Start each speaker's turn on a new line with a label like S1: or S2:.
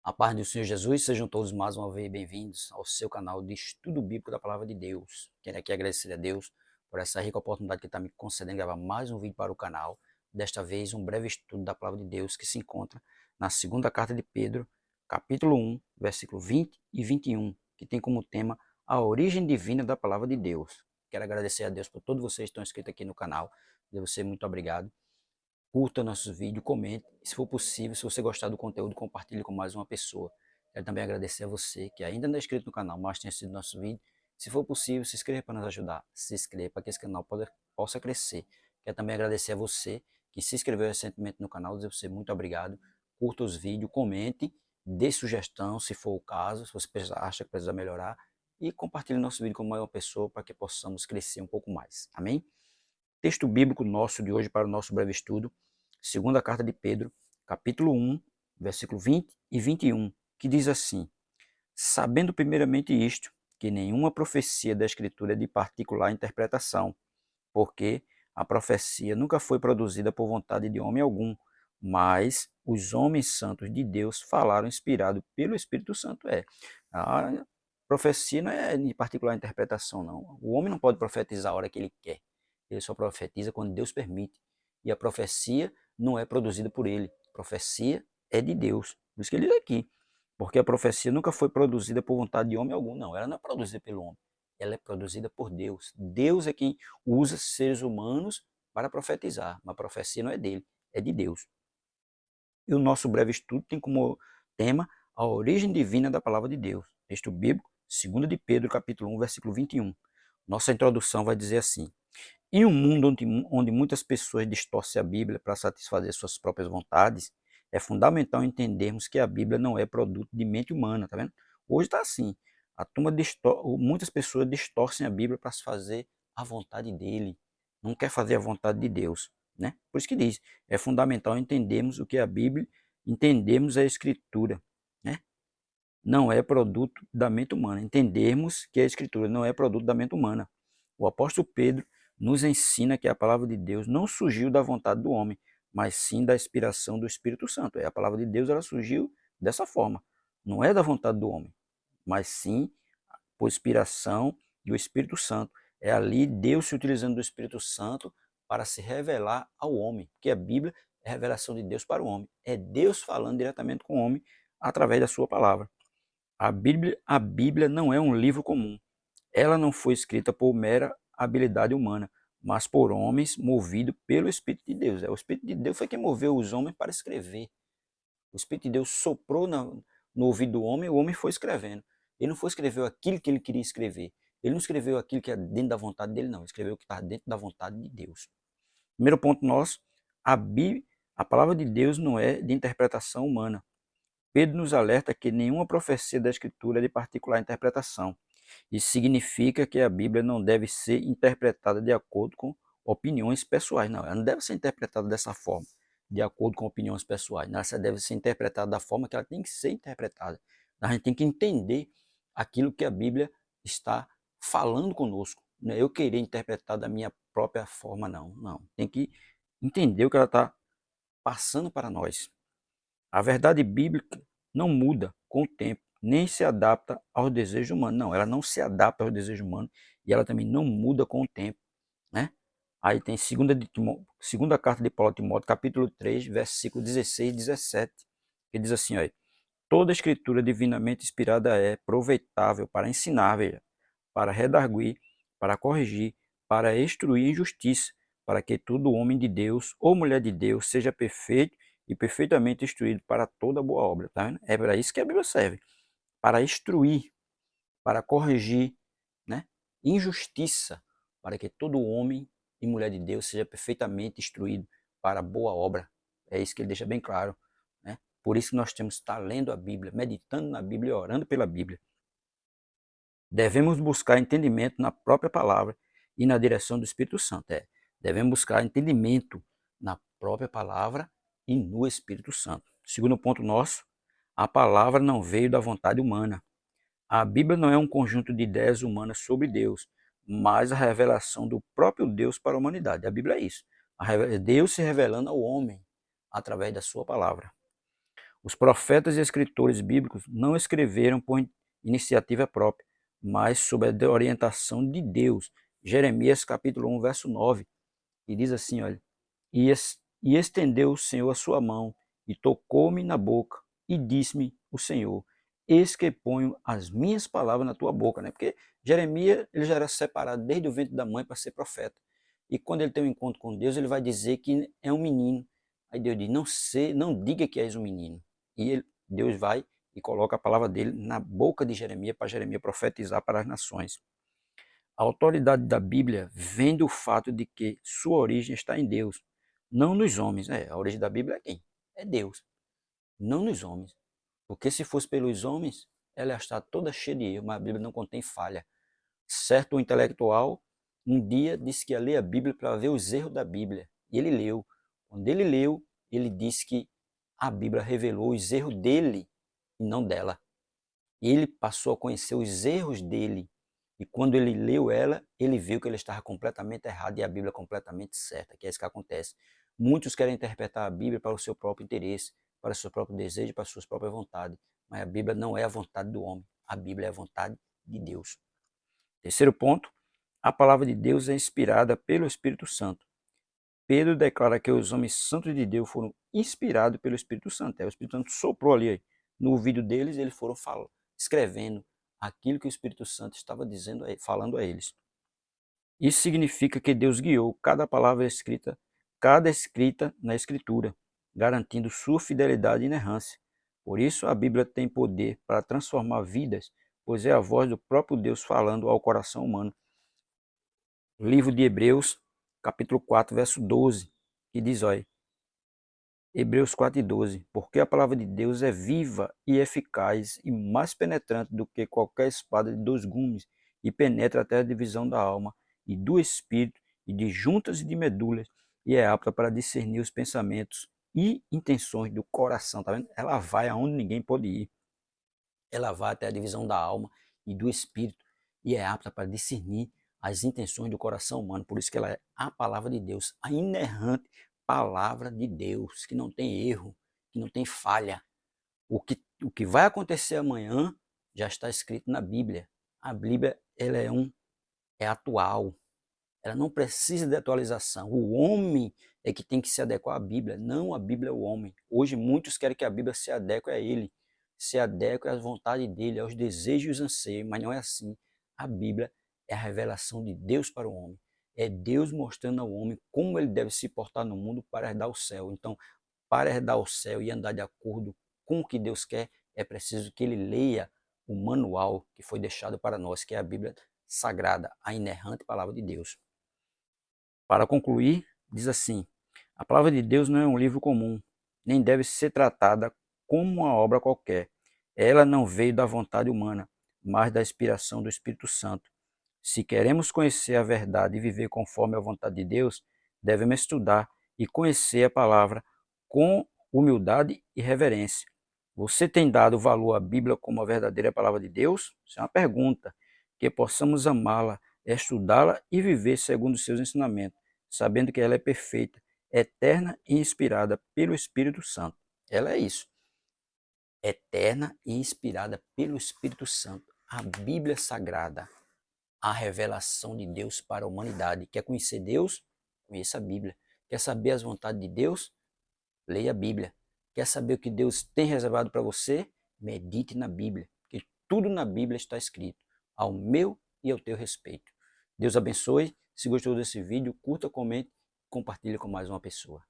S1: A paz do Senhor Jesus, sejam todos mais uma vez bem-vindos ao seu canal de estudo bíblico da Palavra de Deus. Quero aqui agradecer a Deus por essa rica oportunidade que está me concedendo gravar mais um vídeo para o canal. Desta vez, um breve estudo da Palavra de Deus que se encontra na segunda carta de Pedro, capítulo 1, versículo 20 e 21, que tem como tema a origem divina da Palavra de Deus. Quero agradecer a Deus por todos vocês que estão inscritos aqui no canal. Devo ser muito obrigado. Curta nossos vídeos, comente, e se for possível, se você gostar do conteúdo, compartilhe com mais uma pessoa. Quero também agradecer a você que ainda não é inscrito no canal, mas tem assistido nosso vídeo. Se for possível, se inscreva para nos ajudar, se inscreva para que esse canal possa crescer. Quero também agradecer a você que se inscreveu recentemente no canal, dizer a você muito obrigado. Curta os vídeos, comente, dê sugestão se for o caso, se você acha que precisa melhorar, e compartilhe nosso vídeo com maior pessoa para que possamos crescer um pouco mais. Amém? Texto bíblico nosso de hoje para o nosso breve estudo, segunda carta de Pedro, capítulo 1, versículo 20 e 21, que diz assim: sabendo primeiramente isto, que nenhuma profecia da Escritura é de particular interpretação, porque a profecia nunca foi produzida por vontade de homem algum, mas os homens santos de Deus falaram inspirado pelo Espírito Santo. A profecia não é de particular interpretação, não. O homem não pode profetizar a hora que ele quer. Ele só profetiza quando Deus permite. E a profecia não é produzida por ele. A profecia é de Deus. Por isso que ele diz aqui. Porque a profecia nunca foi produzida por vontade de homem algum, não. Ela não é produzida pelo homem. Ela é produzida por Deus. Deus é quem usa seres humanos para profetizar. Mas a profecia não é dele, é de Deus. E o nosso breve estudo tem como tema a origem divina da palavra de Deus. Texto bíblico, 2 de Pedro, capítulo 1, versículo 21. Nossa introdução vai dizer assim: em um mundo onde muitas pessoas distorcem a Bíblia para satisfazer suas próprias vontades, é fundamental entendermos que a Bíblia não é produto de mente humana, tá vendo? Hoje está assim. Muitas pessoas distorcem a Bíblia para se fazer a vontade dele. Não quer fazer a vontade de Deus, né? Por isso que diz, é fundamental entendermos o que é a Bíblia, entendermos a Escritura, né? Não é produto da mente humana. Entendermos que a Escritura não é produto da mente humana. O apóstolo Pedro nos ensina que a palavra de Deus não surgiu da vontade do homem, mas sim da inspiração do Espírito Santo. A palavra de Deus ela surgiu dessa forma. Não é da vontade do homem, mas sim por inspiração do Espírito Santo. É ali Deus se utilizando do Espírito Santo para se revelar ao homem, porque a Bíblia é a revelação de Deus para o homem. É Deus falando diretamente com o homem através da sua palavra. A Bíblia não é um livro comum. Ela não foi escrita por mera habilidade humana, mas por homens movidos pelo Espírito de Deus. O Espírito de Deus foi quem moveu os homens para escrever. O Espírito de Deus soprou no ouvido do homem e o homem foi escrevendo. Ele não foi escrever aquilo que ele queria escrever. Ele não escreveu aquilo que é dentro da vontade dele, não. Ele escreveu o que está dentro da vontade de Deus. Primeiro ponto nosso, a palavra de Deus não é de interpretação humana. Pedro nos alerta que nenhuma profecia da Escritura é de particular interpretação. Isso significa que a Bíblia não deve ser interpretada de acordo com opiniões pessoais. Não, ela não deve ser interpretada dessa forma, de acordo com opiniões pessoais. Ela deve ser interpretada da forma que ela tem que ser interpretada. A gente tem que entender aquilo que a Bíblia está falando conosco. Não é eu querer interpretar da minha própria forma, não. Não. Tem que entender o que ela está passando para nós. A verdade bíblica não muda com o tempo, nem se adapta aos desejos humanos. Não, ela não se adapta aos desejos humanos e ela também não muda com o tempo, né? Aí tem segunda carta de Paulo a Timóteo, capítulo 3, versículo 16 e 17, que diz assim, ó: toda escritura divinamente inspirada é aproveitável para ensinar, veja, para redarguir, para corrigir, para instruir em justiça, para que todo homem de Deus ou mulher de Deus seja perfeito e perfeitamente instruído para toda boa obra. Tá vendo? É para isso que a Bíblia serve, para instruir, para corrigir, né? Injustiça, para que todo homem e mulher de Deus seja perfeitamente instruído para boa obra. É isso que ele deixa bem claro, né? Por isso que nós temos que estar lendo a Bíblia, meditando na Bíblia e orando pela Bíblia. Devemos buscar entendimento na própria palavra e na direção do Espírito Santo. Devemos buscar entendimento na própria palavra e no Espírito Santo. Segundo ponto nosso, a palavra não veio da vontade humana. A Bíblia não é um conjunto de ideias humanas sobre Deus, mas a revelação do próprio Deus para a humanidade. A Bíblia é isso. Deus se revelando ao homem através da sua palavra. Os profetas e escritores bíblicos não escreveram por iniciativa própria, mas sob a orientação de Deus. Jeremias capítulo 1, verso 9, e diz assim, olha, e estendeu o Senhor a sua mão, e tocou-me na boca, e disse-me o Senhor, eis que ponho as minhas palavras na tua boca, né? Porque Jeremias, ele já era separado desde o ventre da mãe para ser profeta. E quando ele tem um encontro com Deus, ele vai dizer que é um menino. Aí Deus diz, não diga que és um menino. E Deus vai e coloca a palavra dele na boca de Jeremias, para Jeremias profetizar para as nações. A autoridade da Bíblia vem do fato de que sua origem está em Deus, não nos homens. A origem da Bíblia é quem? É Deus, não nos homens. Porque se fosse pelos homens, ela ia estar toda cheia de erros, mas a Bíblia não contém falha. Certo intelectual, um dia disse que ia ler a Bíblia para ver os erros da Bíblia. E ele leu. Quando ele leu, ele disse que a Bíblia revelou os erros dele e não dela. E ele passou a conhecer os erros dele. E quando ele leu ela, ele viu que ele estava completamente errado e a Bíblia completamente certa, que é isso que acontece. Muitos querem interpretar a Bíblia para o seu próprio interesse, para o seu próprio desejo, para as suas próprias vontades. Mas a Bíblia não é a vontade do homem, a Bíblia é a vontade de Deus. Terceiro ponto, a palavra de Deus é inspirada pelo Espírito Santo. Pedro declara que os homens santos de Deus foram inspirados pelo Espírito Santo. O Espírito Santo soprou ali no ouvido deles, eles foram escrevendo aquilo que o Espírito Santo estava dizendo, falando a eles. Isso significa que Deus guiou cada palavra escrita, cada escrita na Escritura, garantindo sua fidelidade e inerrância. Por isso a Bíblia tem poder para transformar vidas, pois é a voz do próprio Deus falando ao coração humano. Livro de Hebreus, capítulo 4, verso 12, que diz, olha, Hebreus 4 e 12, porque a palavra de Deus é viva e eficaz e mais penetrante do que qualquer espada de 2 gumes e penetra até a divisão da alma e do espírito e de juntas e de medulas e é apta para discernir os pensamentos e intenções do coração, tá vendo? Ela vai aonde ninguém pode ir. Ela vai até a divisão da alma e do espírito e é apta para discernir as intenções do coração humano. Por isso que ela é a palavra de Deus, a inerrante palavra de Deus, que não tem erro, que não tem falha. O que vai acontecer amanhã já está escrito na Bíblia. A Bíblia ela é atual, ela não precisa de atualização. O homem é que tem que se adequar à Bíblia, não a Bíblia é o homem. Hoje muitos querem que a Bíblia se adeque a ele, se adeque às vontades dele, aos desejos e os anseios, mas não é assim. A Bíblia é a revelação de Deus para o homem. É Deus mostrando ao homem como ele deve se portar no mundo para herdar o céu. Então, para herdar o céu e andar de acordo com o que Deus quer, é preciso que ele leia o manual que foi deixado para nós, que é a Bíblia Sagrada, a inerrante palavra de Deus. Para concluir, diz assim, a palavra de Deus não é um livro comum, nem deve ser tratada como uma obra qualquer. Ela não veio da vontade humana, mas da inspiração do Espírito Santo. Se queremos conhecer a verdade e viver conforme a vontade de Deus, devemos estudar e conhecer a palavra com humildade e reverência. Você tem dado valor à Bíblia como a verdadeira palavra de Deus? Isso é uma pergunta. Que possamos amá-la, estudá-la e viver segundo os seus ensinamentos, sabendo que ela é perfeita, eterna e inspirada pelo Espírito Santo. Ela é isso. Eterna e inspirada pelo Espírito Santo. A Bíblia Sagrada. A revelação de Deus para a humanidade. Quer conhecer Deus? Conheça a Bíblia. Quer saber as vontades de Deus? Leia a Bíblia. Quer saber o que Deus tem reservado para você? Medite na Bíblia, porque tudo na Bíblia está escrito, ao meu e ao teu respeito. Deus abençoe. Se gostou desse vídeo, curta, comente, compartilhe com mais uma pessoa.